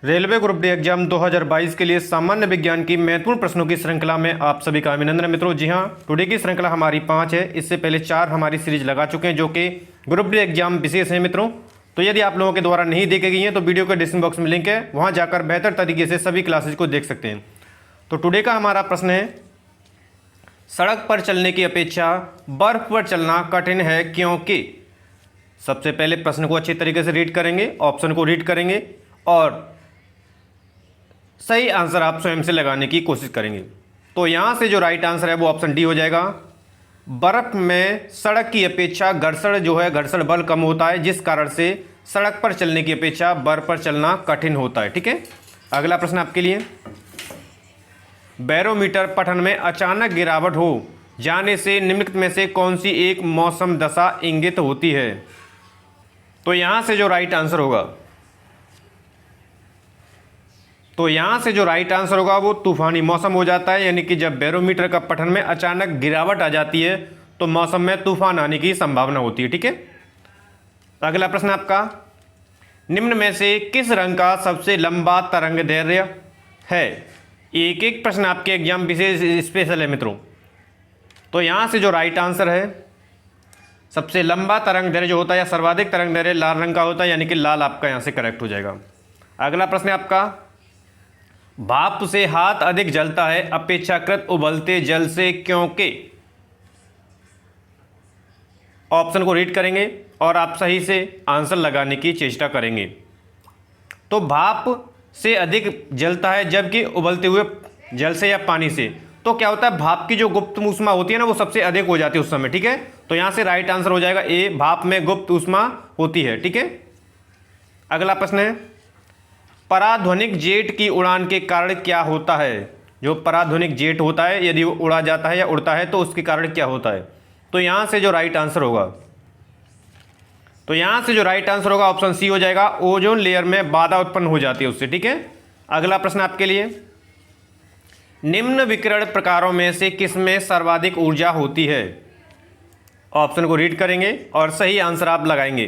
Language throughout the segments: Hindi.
रेलवे ग्रुप डी एग्जाम 2022 के लिए सामान्य विज्ञान की महत्वपूर्ण प्रश्नों की श्रृंखला में आप सभी का अभिनंदन मित्रों। जी हां, टुडे की श्रृंखला हमारी 5 है। इससे पहले 4 हमारी सीरीज लगा चुके हैं जो कि ग्रुप डी एग्जाम विशेष है मित्रों। तो यदि आप लोगों के द्वारा नहीं देखी गई हैं तो वीडियो के डिस्क्रिप्शन बॉक्स में लिंक है, वहां जाकर बेहतर तरीके से सभी क्लासेज को देख सकते हैं। तो टुडे का हमारा प्रश्न है, सड़क पर चलने की अपेक्षा बर्फ पर चलना कठिन है क्योंकि। सबसे पहले प्रश्न को अच्छे तरीके से रीड करेंगे, ऑप्शन को रीड करेंगे और सही आंसर आप स्वयं से लगाने की कोशिश करेंगे। तो यहाँ से जो राइट आंसर है वो ऑप्शन डी हो जाएगा। बर्फ में सड़क की अपेक्षा घर्षण बल कम होता है, जिस कारण से सड़क पर चलने की अपेक्षा बर्फ पर चलना कठिन होता है। ठीक है, अगला प्रश्न आपके लिए, बैरोमीटर पठन में अचानक गिरावट हो जाने से निम्नलिखित में से कौन सी एक मौसम दशा इंगित होती है। तो यहाँ से जो राइट आंसर होगा वो तूफानी मौसम हो जाता है। यानी कि जब बैरोमीटर का पठन में अचानक गिरावट आ जाती है तो मौसम में तूफान आने की संभावना होती है। ठीक है, अगला प्रश्न आपका, निम्न में से किस रंग का सबसे लंबा तरंगदैर्घ्य है। एक एक प्रश्न आपके एग्जाम विशेष स्पेशल है मित्रों। तो यहां से जो राइट आंसर है, सबसे लंबा तरंगदैर्घ्य जो होता है या सर्वाधिक तरंगदैर्घ्य लाल रंग का होता है, यानी कि लाल आपका यहां से करेक्ट हो जाएगा। अगला प्रश्न है आपका, भाप से हाथ अधिक जलता है अपेक्षाकृत उबलते जल से क्योंकि। ऑप्शन को रीड करेंगे और आप सही से आंसर लगाने की चेष्टा करेंगे। तो भाप से अधिक जलता है जबकि उबलते हुए जल से या पानी से, तो क्या होता है, भाप की जो गुप्त ऊष्मा होती है ना वो सबसे अधिक हो जाती है उस समय। ठीक है, तो यहां से राइट आंसर हो जाएगा ए, भाप में गुप्त ऊष्मा होती है। ठीक है, अगला प्रश्न है, पराध्वनिक जेट की उड़ान के कारण क्या होता है। जो पराध्वनिक जेट होता है यदि वो उड़ा जाता है या उड़ता है तो उसके कारण क्या होता है। तो यहां से जो राइट आंसर होगा ऑप्शन सी हो जाएगा, ओजोन लेयर में बाधा उत्पन्न हो जाती है उससे। ठीक है, अगला प्रश्न आपके लिए, निम्न विकिरण प्रकारों में से किसमें सर्वाधिक ऊर्जा होती है। ऑप्शन को रीड करेंगे और सही आंसर आप लगाएंगे।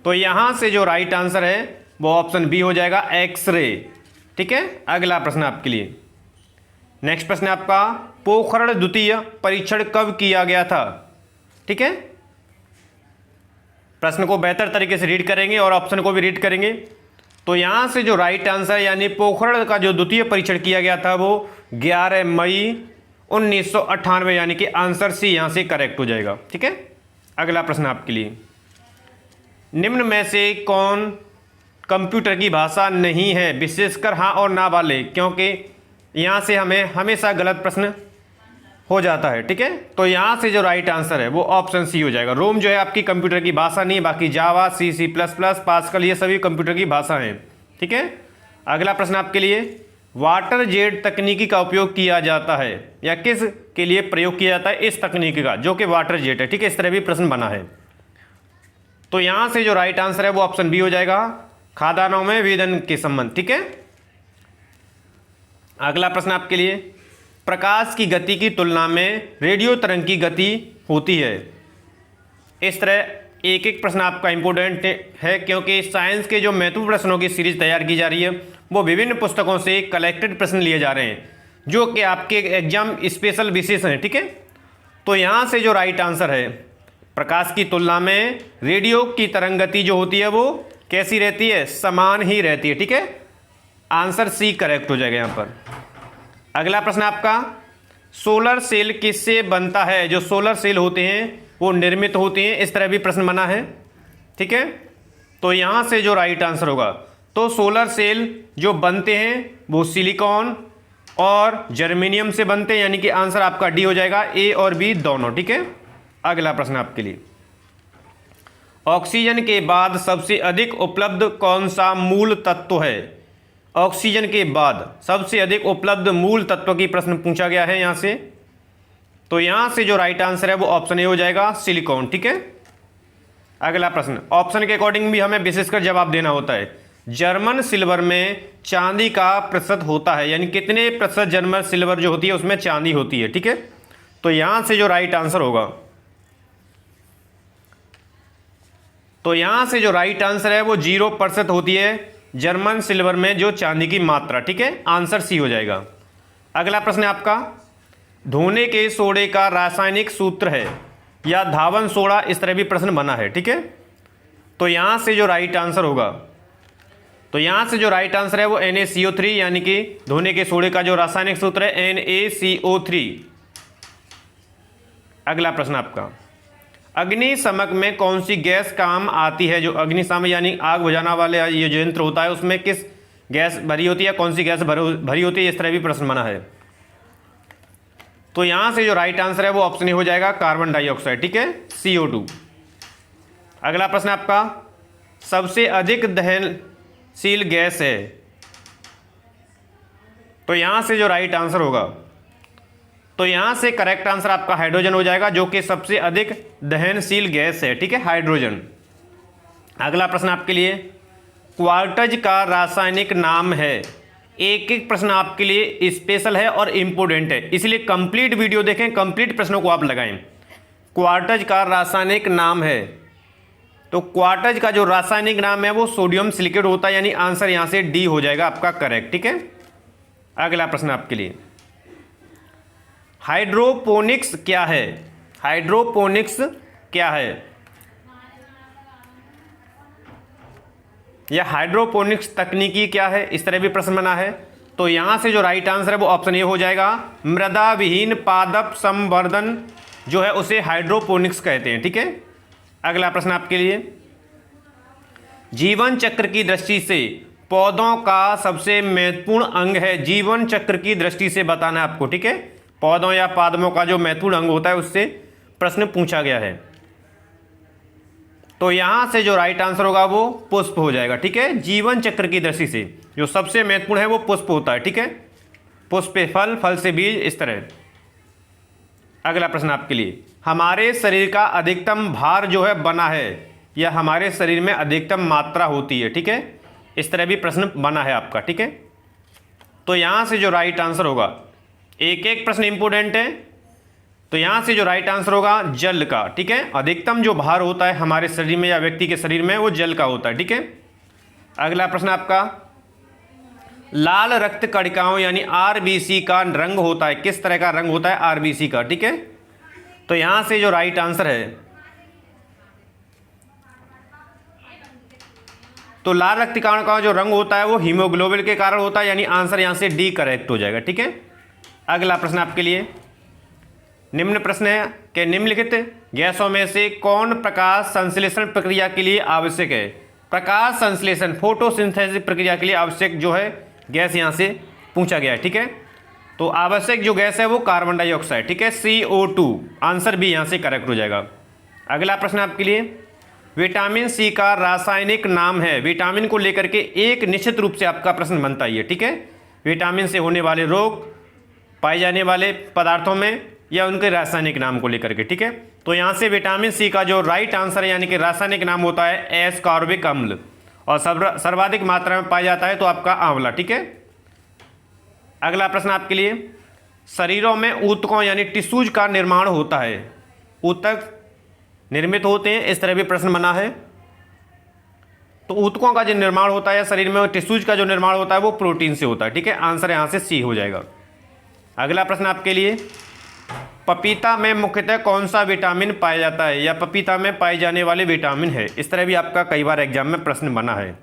तो यहां से जो राइट आंसर है वो ऑप्शन बी हो जाएगा, एक्सरे। ठीक है, अगला प्रश्न आपके लिए, नेक्स्ट प्रश्न आपका, पोखरण द्वितीय परीक्षण कब किया गया था। ठीक है, प्रश्न को बेहतर तरीके से रीड करेंगे और ऑप्शन को भी रीड करेंगे। तो यहां से जो राइट आंसर यानी पोखरण का जो द्वितीय परीक्षण किया गया था वो 11 मई 1998, यानी कि आंसर सी यहां से करेक्ट हो जाएगा। ठीक है, अगला प्रश्न आपके लिए, निम्न में से कौन कंप्यूटर की भाषा नहीं है, विशेषकर हाँ और ना वाले, क्योंकि यहां से हमें हमेशा गलत प्रश्न हो जाता है। ठीक है, तो यहां से जो राइट आंसर है वो ऑप्शन सी हो जाएगा। रोम जो है आपकी कंप्यूटर की भाषा नहीं है, बाकी जावा, सी प्लस प्लस, पास्कल ये सभी कंप्यूटर की भाषा हैं। ठीक है, अगला प्रश्न आपके लिए, वाटर जेट तकनीकी का उपयोग किया जाता है या किस के लिए प्रयोग किया जाता है इस तकनीकी का, जो कि वाटर जेट है। ठीक है, इस तरह भी प्रश्न बना है। तो यहां से जो राइट आंसर है वो ऑप्शन बी हो जाएगा, खादानों में वेदन के संबंध। ठीक है, अगला प्रश्न आपके लिए, प्रकाश की गति की तुलना में रेडियो तरंग की गति होती है। इस तरह एक एक प्रश्न आपका इंपॉर्टेंट है क्योंकि साइंस के जो महत्वपूर्ण प्रश्नों की सीरीज तैयार की जा रही है वो विभिन्न पुस्तकों से कलेक्टेड प्रश्न लिए जा रहे हैं जो कि आपके एग्जाम स्पेशल विशेष हैं। ठीक है, तो यहां से जो राइट आंसर है, प्रकाश की तुलना में रेडियो की तरंग गति जो होती है वो कैसी रहती है, समान ही रहती है। ठीक है, आंसर सी करेक्ट हो जाएगा यहां पर। अगला प्रश्न आपका, सोलर सेल किससे बनता है। जो सोलर सेल होते हैं वो निर्मित होते हैं, इस तरह भी प्रश्न बना है। ठीक है, तो यहां से जो राइट आंसर होगा, तो सोलर सेल जो बनते हैं वो सिलिकॉन और जर्मेनियम से बनते हैं, यानी कि आंसर आपका डी हो जाएगा, ए और बी दोनों। ठीक है, अगला प्रश्न आपके लिए, ऑक्सीजन के बाद सबसे अधिक उपलब्ध कौन सा मूल तत्व है। ऑक्सीजन के बाद सबसे अधिक उपलब्ध मूल तत्व की प्रश्न पूछा गया है यहां से। तो यहां से जो राइट आंसर है वो ऑप्शन ए हो जाएगा, सिलिकॉन। ठीक है, अगला प्रश्न, ऑप्शन के अकॉर्डिंग भी हमें विशेषकर जवाब देना होता है। जर्मन सिल्वर में चांदी का प्रतिशत होता है, यानी कितने प्रतिशत जर्मन सिल्वर जो होती है उसमें चांदी होती है। ठीक है, तो यहां से जो राइट आंसर होगा, तो यहां से जो राइट आंसर है वो 0% होती है। जर्मन सिल्वर में जो चांदी की मात्रा, ठीक है, आंसर सी हो जाएगा। अगला प्रश्न है आपका, धोने के सोडे का रासायनिक सूत्र है या धावन सोडा, इस तरह भी प्रश्न बना है, ठीक है। तो यहाँ से जो राइट आंसर होगा, तो यहाँ से जो राइट आंसर है वो NaCO3, यानी कि धोने के सोडे का जो रासायनिक सूत्र है NaCO3। अगला प्रश्न आपका, अग्निशमक में कौन सी गैस काम आती है? जो अग्निशमक यानी आग बुझाना वाले ये जो यंत्र होता है उसमें किस गैस भरी होती है, कौन सी गैस भरी होती है, इस तरह भी प्रश्न बना है। तो यहाँ से जो राइट आंसर है वो ऑप्शन ए हो जाएगा, कार्बन डाइऑक्साइड, ठीक है, CO2। अगला प्रश्न आपका, सबसे अधिक दहनशील गैस है? तो यहाँ से जो राइट आंसर होगा, तो यहाँ से करेक्ट आंसर आपका हाइड्रोजन हो जाएगा, जो कि सबसे अधिक दहनशील गैस है, ठीक है, हाइड्रोजन। अगला प्रश्न आपके लिए, क्वार्टज का रासायनिक नाम है? एक एक प्रश्न आपके लिए स्पेशल है और इम्पोर्टेंट है, इसलिए कंप्लीट वीडियो देखें, कंप्लीट प्रश्नों को आप लगाएं। क्वार्टज का रासायनिक नाम है, तो क्वार्टज का जो रासायनिक नाम है वो सोडियम सिलिकेट होता है, यानी आंसर यहाँ से डी हो जाएगा आपका करेक्ट, ठीक है। अगला प्रश्न आपके लिए, हाइड्रोपोनिक्स क्या है? हाइड्रोपोनिक्स क्या है या हाइड्रोपोनिक्स तकनीकी क्या है, इस तरह भी प्रश्न बना है। तो यहां से जो राइट आंसर है वो ऑप्शन ए हो जाएगा, मृदा विहीन पादप संवर्धन जो है उसे हाइड्रोपोनिक्स कहते हैं, ठीक है। अगला प्रश्न आपके लिए, जीवन चक्र की दृष्टि से पौधों का सबसे महत्वपूर्ण अंग है? जीवन चक्र की दृष्टि से बताना है आपको, ठीक है। पौधों या पादपों का जो महत्वपूर्ण अंग होता है उससे प्रश्न पूछा गया है। तो यहां से जो राइट आंसर होगा वो पुष्प हो जाएगा, ठीक है। जीवन चक्र की दृष्टि से जो सबसे महत्वपूर्ण है वो पुष्प होता है, ठीक है। पुष्प से फल, फल से बीज, इस तरह। अगला प्रश्न आपके लिए, हमारे शरीर का अधिकतम भार जो है बना है या हमारे शरीर में अधिकतम मात्रा होती है, ठीक है, इस तरह भी प्रश्न बना है आपका, ठीक है। तो यहां से जो राइट आंसर होगा, एक एक प्रश्न इंपोर्टेंट है, तो यहां से जो राइट आंसर होगा जल का, ठीक है। अधिकतम जो भार होता है हमारे शरीर में या व्यक्ति के शरीर में वो जल का होता है, ठीक है। अगला प्रश्न आपका, लाल रक्त कणिकाओं यानी RBC का रंग होता है, किस तरह का रंग होता है RBC का, ठीक है। तो यहां से जो राइट आंसर है, तो लाल रक्त कणिकाओं का जो रंग होता है वो हीमोग्लोबिन के कारण होता है, यानी आंसर यहां से डी करेक्ट हो जाएगा, ठीक है। अगला प्रश्न आपके लिए, निम्न प्रश्न है कि निम्नलिखित गैसों में से कौन प्रकाश संश्लेषण प्रक्रिया के लिए आवश्यक है? प्रकाश संश्लेषण, फोटोसिंथेसिस प्रक्रिया के लिए आवश्यक जो है गैस यहाँ से पूछा गया है, ठीक है। तो आवश्यक जो गैस है वो कार्बन डाइऑक्साइड, ठीक है, CO2, आंसर भी यहाँ से करेक्ट हो जाएगा। अगला प्रश्न आपके लिए, विटामिन सी का रासायनिक नाम है? विटामिन को लेकर के एक निश्चित रूप से आपका प्रश्न बनता ही है, ठीक है। विटामिन से होने वाले रोग, पाए जाने वाले पदार्थों में या उनके रासायनिक नाम को लेकर के, ठीक है। तो यहाँ से विटामिन सी का जो राइट आंसर है यानी कि रासायनिक नाम होता है एस्कॉर्बिक अम्ल, और सर्वाधिक मात्रा में पाया जाता है तो आपका आंवला, ठीक है। अगला प्रश्न आपके लिए, शरीरों में ऊतकों यानी टिश्यूज का निर्माण होता है? ऊतक निर्मित होते हैं, इस तरह भी प्रश्न बना है। तो ऊतकों का जो निर्माण होता है शरीर में, टिश्यूज का जो निर्माण होता है वो प्रोटीन से होता है, ठीक है। आंसर यहाँ से सी हो जाएगा। अगला प्रश्न आपके लिए, पपीता में मुख्यतः कौन सा विटामिन पाया जाता है या पपीता में पाए जाने वाले विटामिन है? इस तरह भी आपका कई बार एग्जाम में प्रश्न बना है।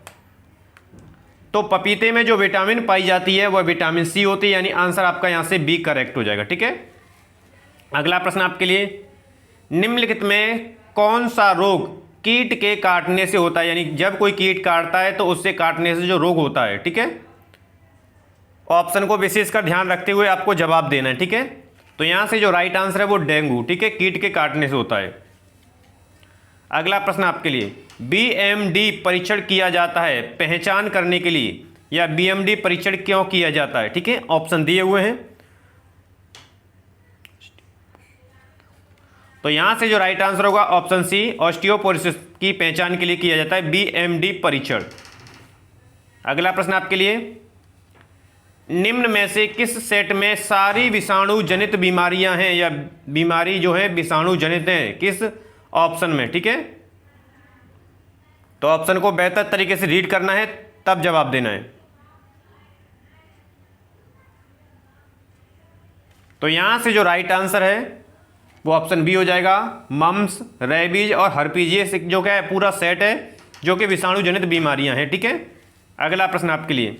तो पपीते में जो विटामिन पाई जाती है वह विटामिन सी होती है, यानी आंसर आपका यहाँ से बी करेक्ट हो जाएगा, ठीक है। अगला प्रश्न आपके लिए, निम्नलिखित में कौन सा रोग कीट के काटने से होता है? यानी जब कोई कीट काटता है तो उससे काटने से जो रोग होता है, ठीक है। ऑप्शन को विशेषकर ध्यान रखते हुए आपको जवाब देना है, ठीक है। तो यहां से जो राइट आंसर है वो डेंगू, ठीक है, कीट के काटने से होता है। अगला प्रश्न आपके लिए, BMD परीक्षण किया जाता है पहचान करने के लिए या BMD परीक्षण क्यों किया जाता है? ठीक है, ऑप्शन दिए हुए हैं। तो यहां से जो राइट आंसर होगा ऑप्शन सी, ऑस्टियोपोरोसिस की पहचान के लिए किया जाता है BMD परीक्षण। अगला प्रश्न आपके लिए, निम्न में से किस सेट में सारी विषाणु जनित बीमारियां हैं या बीमारी जो है विषाणु जनित है, किस ऑप्शन में? ठीक है, तो ऑप्शन को बेहतर तरीके से रीड करना है तब जवाब देना है। तो यहां से जो राइट आंसर है वो ऑप्शन बी हो जाएगा। मम्स, रेबीज और हर्पीज, ये जो क्या है पूरा सेट है जो कि विषाणु जनित बीमारियां हैं। ठीक है, अगला प्रश्न आपके लिए,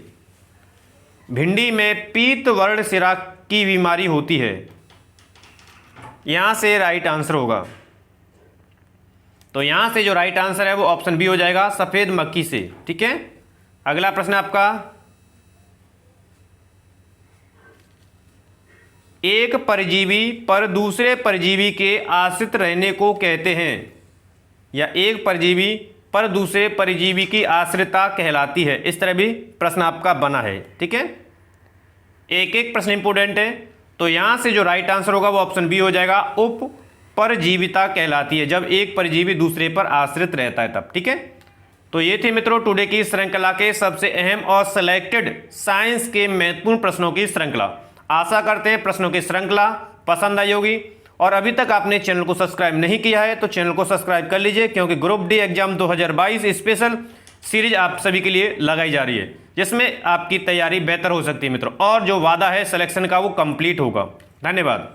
भिंडी में पीत वर्ण सिरा की बीमारी होती है, यहां से राइट आंसर होगा। तो यहां से जो राइट आंसर है वो ऑप्शन बी हो जाएगा, सफेद मक्खी से। ठीक है, अगला प्रश्न आपका, एक परजीवी पर दूसरे परजीवी के आश्रित रहने को कहते हैं, या एक परजीवी पर दूसरे परजीवी की आश्रितता कहलाती है। इस तरह भी प्रश्न आपका बना है। ठीक है, एक एक प्रश्न इंपोर्टेंट है। तो यहां से जो राइट आंसर होगा वो ऑप्शन बी हो जाएगा, उप परजीविता कहलाती है, जब एक परजीवी दूसरे पर आश्रित रहता है तब। ठीक है, तो ये थी मित्रों टुडे की श्रृंखला के सबसे अहम और सिलेक्टेड साइंस के महत्वपूर्ण प्रश्नों की श्रृंखला। आशा करते हैं प्रश्नों की श्रृंखला पसंद आई होगी, और अभी तक आपने चैनल को सब्सक्राइब नहीं किया है तो चैनल को सब्सक्राइब कर लीजिए, क्योंकि group D exam 2022 special series आप सभी के लिए लगाई जा रही है, जिसमें आपकी तैयारी बेहतर हो सकती है मित्रों, और जो वादा है सिलेक्शन का वो कंप्लीट होगा। धन्यवाद।